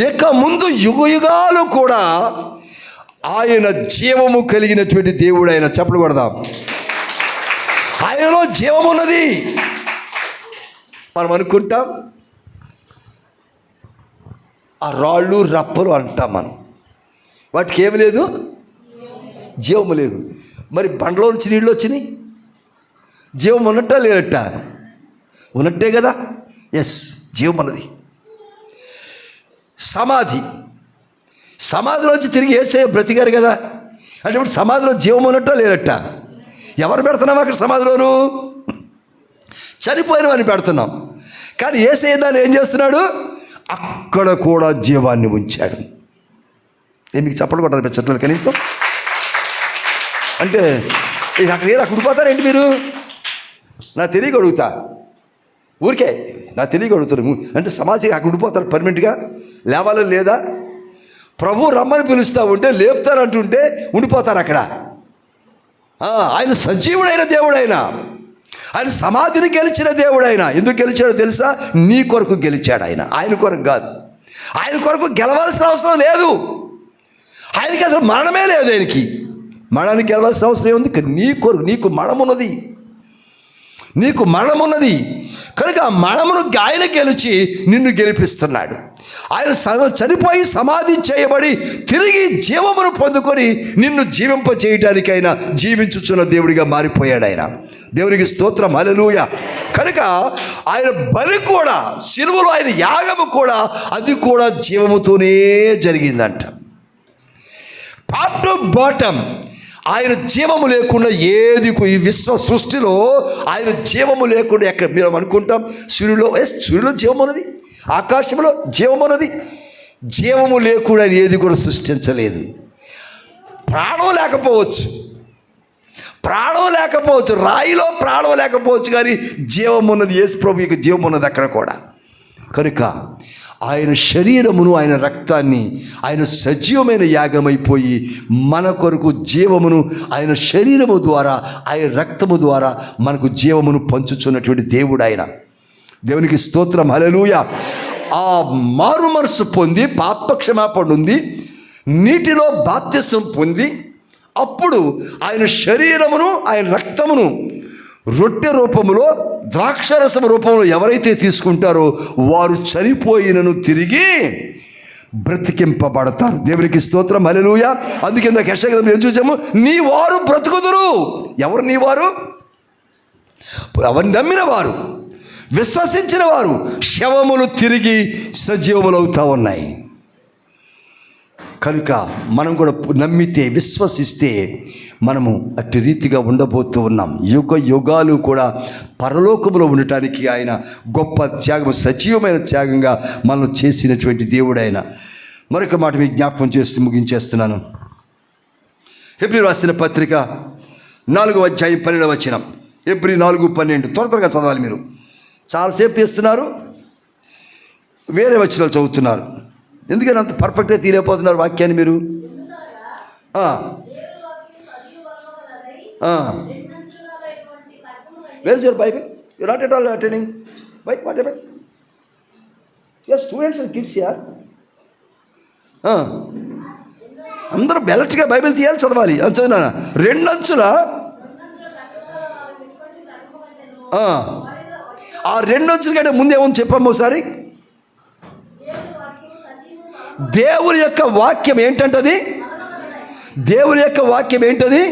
ఇక ముందు యుగయుగాలు కూడా ఆయన జీవము కలిగినటువంటి దేవుడు. ఆయన చప్పట్లు కొడదాం. ఆయనలో జీవమున్నది. మనం అనుకుంటాం ఆ రాళ్ళు రప్పలు అంటాం మనం, వాటికి ఏమి లేదు, జీవము లేదు. మరి బండలో నుంచి నీళ్ళు వచ్చినాయి, జీవం ఉన్నట్టా లేనట్ట? ఉన్నట్టే కదా. ఎస్, జీవం అన్నది. సమాధిలోంచి తిరిగి యేసయ్య బ్రతికారు కదా. అంటే ఇప్పుడు సమాధిలో జీవం ఉన్నట్టా లేనట్ట? ఎవరు పెడుతున్నాం అక్కడ సమాధిలోను? చనిపోయిన వాడిని పెడుతున్నాం. కానీ యేసయ్య దాన్ని ఏం చేస్తున్నాడు? అక్కడ కూడా జీవాన్ని ఉంచాడు. మీకు చప్పట్లు కొట్టాలి చెట్లు కనీసం. అంటే అక్కడ అక్కడ ఉండిపోతారేంటి మీరు? నా తెలియక అడుగుతా, ఊరికే నా తెలియక అడుగుతాను. అంటే సమాజం అక్కడ ఉండిపోతారు పర్మనెంట్గా? లేవాలో లేదా? ప్రభు రమ్మని పిలుస్తూ ఉంటే, లేపుతారంటుంటే ఉండిపోతారు అక్కడ. ఆయన సజీవుడైన దేవుడైనా, ఆయన సమాధిని గెలిచిన దేవుడైనా. ఎందుకు గెలిచాడో తెలుసా? నీ కొరకు గెలిచాడు ఆయన, ఆయన కొరకు కాదు. ఆయన కొరకు గెలవాల్సిన అవసరం లేదు. ఆయనకి అసలు మరణమే లేదు. ఆయనకి మరణానికి గెలవాల్సిన అవసరం ఏముంది? నీ కొరకు నీకు మరణమున్నది, నీకు మరణమున్నది కనుక ఆ మరణమును ఆయన గెలిచి నిన్ను గెలిపిస్తున్నాడు. ఆయన చనిపోయి సమాధి చేయబడి తిరిగి జీవమును పొందుకొని నిన్ను జీవింపచేయటానికి ఆయన జీవించుచున్న దేవుడిగా మారిపోయాడు ఆయన. దేవునికి స్తోత్రం, హల్లెలూయా. కనుక ఆయన బలి కూడా, సిలువలో ఆయన యాగము కూడా, అది కూడా జీవముతోనే జరిగిందంట. టాప్ టు బాటమ్ ఆయన జీవము లేకుండా ఏది, ఈ విశ్వ సృష్టిలో ఆయన జీవము లేకుండా ఎక్కడ మేము అనుకుంటాం? సూర్యులో జీవం ఉన్నది, ఆకాశంలో జీవం ఉన్నది. జీవము లేకుండా ఏది కూడా సృష్టించలేదు. ప్రాణం లేకపోవచ్చు, రాయిలో ప్రాణం లేకపోవచ్చు, కానీ జీవం ఉన్నది. యేసు ప్రభువుకి జీవం ఉన్నది అక్కడ కూడా. కనుక ఆయన శరీరమును, ఆయన రక్తాన్ని, ఆయన సజీవమైన యాగమైపోయి మన కొరకు జీవమును ఆయన శరీరము ద్వారా, ఆయన రక్తము ద్వారా మనకు జీవమును పంచుచున్నటువంటి దేవుడు ఆయన. దేవునికి స్తోత్రం, హల్లెలూయా. ఆ మారు మనసు పొంది, పాపక్షమాపణ ఉంది, నీటిలో బాప్తిసం పొంది, అప్పుడు ఆయన శరీరమును, ఆయన రక్తమును రొట్టె రూపములో, ద్రాక్షరసం రూపంలో ఎవరైతే తీసుకుంటారో వారు చనిపోయినను తిరిగి బ్రతికింపబడతారు. దేవునికి స్తోత్రం, హల్లెలూయా. అందుకే యెషయా గ్రంథంలో ఏం చూసాము? నీ వారు బ్రతుకుదురు. ఎవరు నీ వారు? ఎవరు నమ్మిన వారు, విశ్వసించిన వారు. శవములు తిరిగి సజీవములవుతా ఉన్నాయి. కనుక మనం కూడా నమ్మితే, విశ్వసిస్తే మనము అట్టి రీతిగా ఉండబోతూ ఉన్నాం. యుగాలు కూడా పరలోకములో ఉండటానికి ఆయన గొప్ప త్యాగం, సజీవమైన త్యాగంగా మనం చేసినటువంటి దేవుడు ఆయన. మరొక మాట మీకు జ్ఞాపకం చేస్తూ ముగించేస్తున్నాను. హెబ్రీ రాసిన పత్రిక 4వ అధ్యాయం 12వ వచనం. హెబ్రీ 4:12. త్వరగా చదవాలి. మీరు చాలాసేపు తీస్తున్నారు, వేరే వచనాలు చదువుతున్నారు. ఎందుకని అంత పర్ఫెక్ట్గా తీయలేకపోతున్నారు వాక్యాన్ని మీరు? Where is your Bible? You not at all attending. Why what happened? యార్ స్టూడెంట్స్ అండ్ కిడ్స్ యార్. అందరూ బెలట్గా బైబిల్ తీయాలి, చదవాలి. చదివినా 2 అంచుల ఆ 2 అంచుల కంటే ముందేమని చెప్పాము ఒకసారి. దేవుని యొక్క వాక్యం ఏంటంటది? దేవుని యొక్క వాక్యం ఏంటది?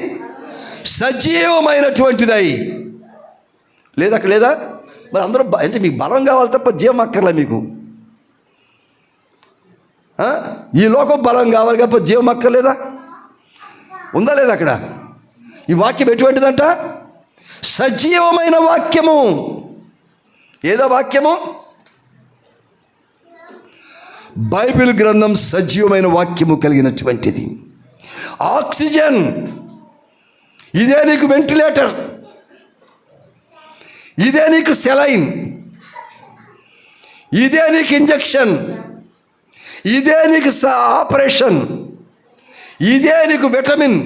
సజీవమైనటువంటిదై. లేదా అక్కడ లేదా? మరి అందరూ అంటే మీకు బలం కావాలి తప్ప జీవం అక్కర్లే మీకు. ఈ లోకం బలం కావాలి తప్ప జీవం అక్కర్లేదా? ఉందా లేదా అక్కడ? ఈ వాక్యం ఎటువంటిదంట? సజీవమైన వాక్యము. ఏదో వాక్యము? బైబిల్ గ్రంథం సజీవమైన వాక్యము కలిగినటువంటిది. ఆక్సిజన్, ఇదే నీకు వెంటిలేటర్, ఇదే నీకు సెలైన్, ఇదే నీకు ఇంజెక్షన్, ఇదే నీకు ఆపరేషన్, ఇదే నీకు విటమిన్,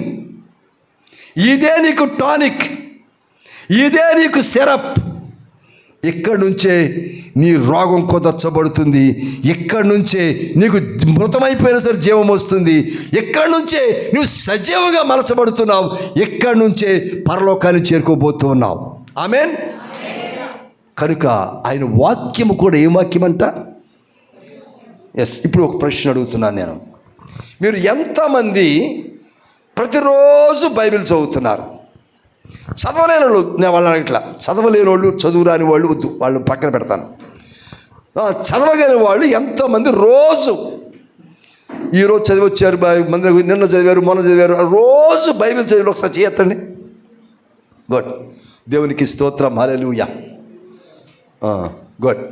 ఇదే నీకు టానిక్, ఇదే నీకు సిరప్. ఇక్కడి నుంచే నీ రోగం కుదర్చబడుతుంది. ఇక్కడి నుంచే నీకు మృతమైపోయిన సరే జీవం వస్తుంది. ఇక్కడి నుంచే నువ్వు సజీవంగా మలచబడుతున్నావు. ఇక్కడి నుంచే పరలోకాన్ని చేరుకోబోతూ ఉన్నావు. ఆమేన్. కనుక ఆయన వాక్యము కూడా ఏం వాక్యం అంట? ఎస్. ఇప్పుడు ఒక ప్రశ్న అడుగుతున్నాను నేను. మీరు ఎంతమంది ప్రతిరోజు బైబిల్ చదువుతున్నారు? చదవలేని వాళ్ళు, నేను వాళ్ళని అడగట్లా. చదవలేని వాళ్ళు, చదువు రాని వాళ్ళు వద్దు, వాళ్ళు పక్కన పెడతాను. చదవగలిగిన వాళ్ళు ఎంతమంది రోజు ఈరోజు చదివి వచ్చారు, నిన్న చదివారు, మొన్న చదివారు, రోజు బైబిల్ చదివి ఒకసారి చేయొద్దండి. గుడ్. దేవునికి స్తోత్రం. హల్లెలూయా. గుడ్.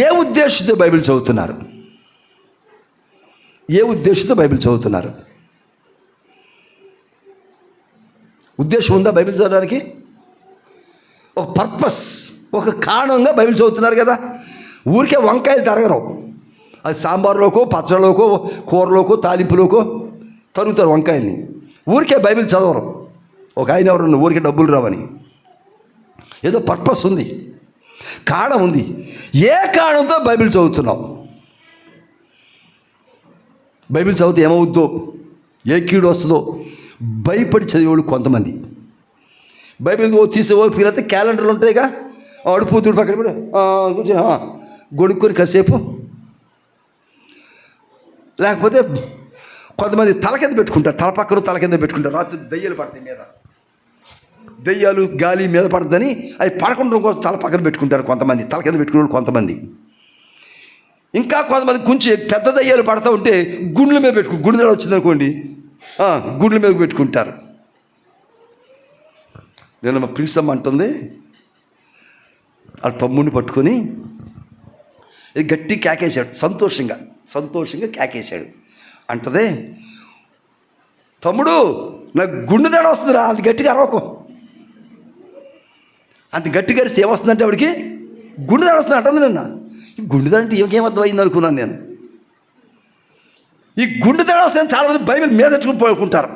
ఏ ఉద్దేశంతో బైబిల్ చదువుతున్నారు? ఏ ఉద్దేశంతో బైబిల్ చదువుతున్నారు? ఉద్దేశం ఉందా బైబిల్ చదవడానికి? ఒక పర్పస్, ఒక కారణంగా బైబిల్ చదువుతున్నారు కదా. ఊరికే వంకాయలు తరగరు. అది సాంబార్లోకో, పచ్చళ్ళలోకో, కూరలోకో, తాలింపులోకో తరుగుతారు వంకాయల్ని. ఊరికే బైబిల్ చదవరు. ఒక ఆయన ఎవరు ఊరికే డబ్బులు రావని. ఏదో పర్పస్ ఉంది, కారణం ఉంది. ఏ కారణంతో బైబిల్ చదువుతున్నావు? బైబిల్ చదివితే ఏమవుద్దో, ఏ కీడు వస్తుందో భయపడి చదివేవాళ్ళు కొంతమంది. బైబిల్ తీసే ఓపికలైతే క్యాలెండర్లు ఉంటాయిగా, అడుపుతుడు పక్కన కూడా గొడుక్కొని కాసేపు. లేకపోతే కొంతమంది తల కింద పెట్టుకుంటారు, తల పక్కన తల కింద పెట్టుకుంటారు. రాత్రి దయ్యాలు పడతాయి మీద, దయ్యాలు గాలి మీద పడుతుందని అవి పడకుండా కోసం తల పక్కన పెట్టుకుంటారు కొంతమంది, తల కింద పెట్టుకునే కొంతమంది. ఇంకా కొంతమంది కొంచెం పెద్ద దయ్యాలు పడతా ఉంటే గుండెల మీద పెట్టుకు, గుండె వచ్చిందనుకోండి గుండెల మీద పెట్టుకుంటారు. నేను మా ప్రిన్స్ అమ్మ అంటుంది, ఆ తమ్ముడిని పట్టుకొని గట్టి కేకేశాడు, సంతోషంగా కేకేశాడు. అంటదే, తమ్ముడు నాకు గుండె తేడా వస్తుందిరా, అంత గట్టిగా అరవకు. అంత గట్టిగా అరిసి ఏమొస్తుందంటే ఆవిడికి గుండె తేడా వస్తుంది అంటుంది. నిన్న ఈ గుండె తేడా అంటే ఏమర్థం అయింది అనుకున్నాను నేను. ఈ గుండె తేడా వస్తుందని చాలామంది బైబిల్ మీద తెచ్చుకుని పోడుకుంటారు.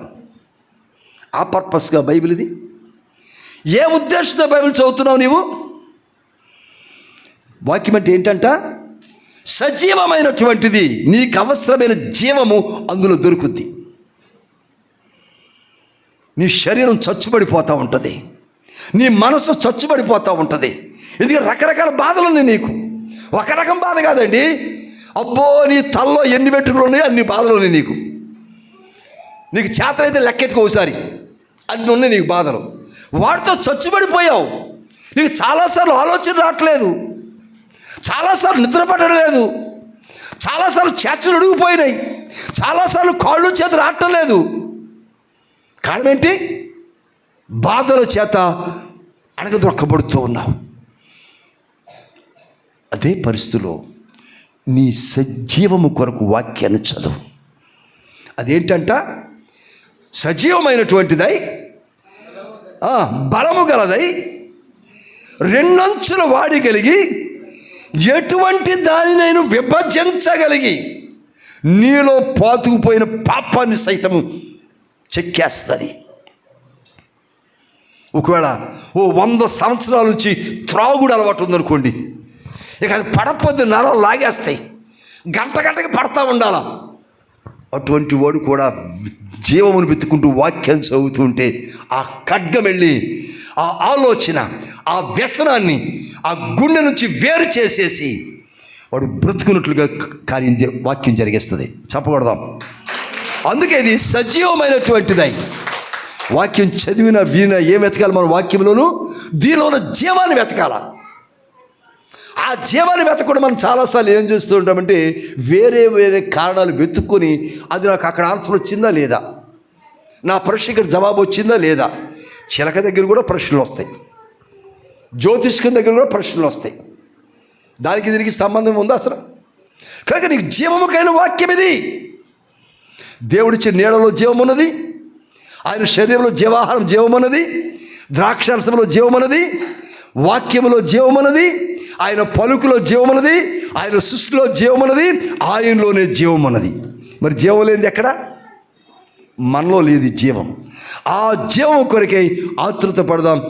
ఆ పర్పస్గా బైబిల్ ఇది. ఏ ఉద్దేశంతో బైబిల్ చదువుతున్నావు నీవు? వాక్యం అంటే ఏంటంట? సజీవమైనటువంటిది. నీకు అవసరమైన జీవము అందులో దొరుకుద్ది. నీ శరీరం చచ్చుబడిపోతూ ఉంటుంది, నీ మనసు చచ్చుబడిపోతూ ఉంటుంది. ఎందుకంటే రకరకాల బాధలు ఉన్నాయి నీకు. ఒక రకం బాధ కాదండి. అబ్బో, నీ తల్లో ఎన్ని వెంట్రుకలు ఉన్నాయో అన్ని బాధలు ఉన్నాయి నీకు. నీకు చేతనైతే లెక్కెట్టుకో ఒకసారి, అన్ని ఉన్నాయి నీకు బాధలు. వాటితో చచ్చుబడిపోయావు. నీకు చాలాసార్లు ఆలోచన రావట్లేదు, చాలాసార్లు నిద్ర పట్టలేదు, చాలాసార్లు చేతులు అడుగుపోయినాయి, చాలాసార్లు కాళ్ళు చేతులు ఆడటం లేదు. కారణం ఏంటి? బాధల చేత అడగదొక్కబడుతూ ఉన్నావు. అదే పరిస్థితిలో నీ సజీవము కొరకు వాక్యాన్ని చదువు. అదేంటంట? సజీవమైనటువంటిదై, బలము గలదై, 2 అంచుల వాడగలిగి, ఎటువంటి దానినైనా విభజించగలిగి, నీలో పాతుకుపోయిన పాపాన్ని సైతము చెక్కేస్తుంది. ఒకవేళ 100 సంవత్సరాల నుంచి త్రాగుడు అలవాటు ఉందనుకోండి, ఇక అది పడపోద్ది, నరాలు లాగేస్తాయి, గంటకి పడతా ఉండాలా. అటువంటి వాడు కూడా జీవమును వెతుకుంటూ వాక్యం చదువుతుంటే ఆ ఖడ్గం వెళ్ళి ఆ ఆలోచన, ఆ వ్యసనాన్ని ఆ గుండె నుంచి వేరు చేసేసి వాడు బ్రతుకున్నట్లుగా వాక్యం జరిగేస్తుంది. చెప్పకూడదాం. అందుకే ఇది సజీవమైనటువంటిదై వాక్యం చదివిన విన ఏం వెతకాలి? మన వాక్యంలోనూ దీనిలో ఉన్న జీవాన్ని వెతకాల. ఆ జీవాన్ని వెతకుండా మనం చాలాసార్లు ఏం చేస్తూ ఉంటామంటే వేరే కారణాలు వెతుక్కొని అది నాకు అక్కడ ఆన్సర్ వచ్చిందా లేదా, నా ప్రశ్న ఇక్కడ జవాబు వచ్చిందా లేదా. చిలక దగ్గర కూడా ప్రశ్నలు వస్తాయి, జ్యోతిష్కం దగ్గర కూడా ప్రశ్నలు వస్తాయి. దానికి దీనికి సంబంధం ఉందా అసలు? కనుక నీకు జీవముకైన వాక్యం ఇది. దేవుడిచ్చే నీడలో జీవం ఉన్నది, ఆయన శరీరంలో జీవాహారం జీవమన్నది, ద్రాక్షారసంలో జీవమన్నది, వాక్యములో జీవమన్నది, ఆయన పలుకులో జీవమన్నది, ఆయన సృష్టిలో జీవమన్నది, ఆయనలోనే జీవమన్నది. మరి జీవం లేనిది ఎక్కడ? మనలో లేదు జీవం. ఆ జీవం కొరకై ఆతృత పడదాం,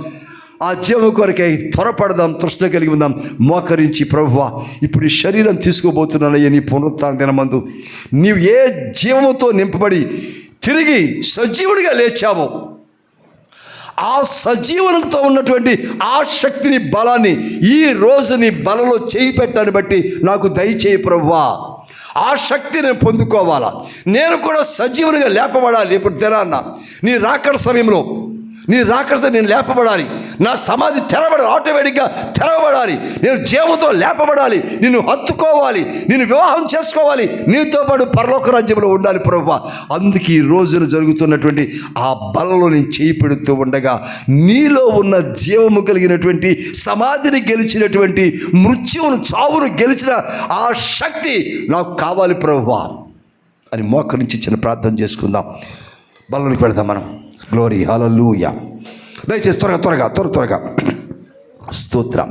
ఆ జీవం కొరకై త్వరపడదాం, తృష్ణ కలిగి ఉందాం. మోకరించి ప్రభువా, ఇప్పుడు ఈ శరీరం తీసుకోబోతున్నానయ్యా, నీ పునరుత్థాన దినమందు నీవు ఏ జీవముతో నింపబడి తిరిగి సజీవుడిగా లేచావు, ఆ సజీవనంతో ఉన్నటువంటి ఆ శక్తిని, బలాన్ని ఈ రోజు నీ బలలో చేయి పెట్టాన్ని బట్టి నాకు దయచేయి ప్రభువా. ఆ శక్తిని నేను పొందుకోవాలా, నేను కూడా సజీవునిగా లేపబడాలి. ఇప్పుడు తెరాన్న నీ రాకడ సమయంలో, నీ రాకడ నేను లేపబడాలి, నా సమాధి తెరబడాలి, ఆటోమేటిక్గా తెరవబడాలి, నేను జీవంతో లేపబడాలి, నిన్ను హత్తుకోవాలి, నిన్ను వివాహం చేసుకోవాలి, నీతో పాటు పరలోక రాజ్యంలో ఉండాలి ప్రభువా. అందుకే ఈ రోజున జరుగుతున్నటువంటి ఆ బలలో నేను చేయి పెడుతూ ఉండగా నీలో ఉన్న జీవము కలిగినటువంటి, సమాధిని గెలిచినటువంటి, మృత్యువును చావును గెలిచిన ఆ శక్తి నాకు కావాలి ప్రభువా అని మోకరించి చిన్న ప్రార్థన చేసుకుందాం. బలంలోకి పెడదాం మనం. గ్లోరీ, హల్లెలూయా. దయచేసి త్వరగా స్తోత్రం.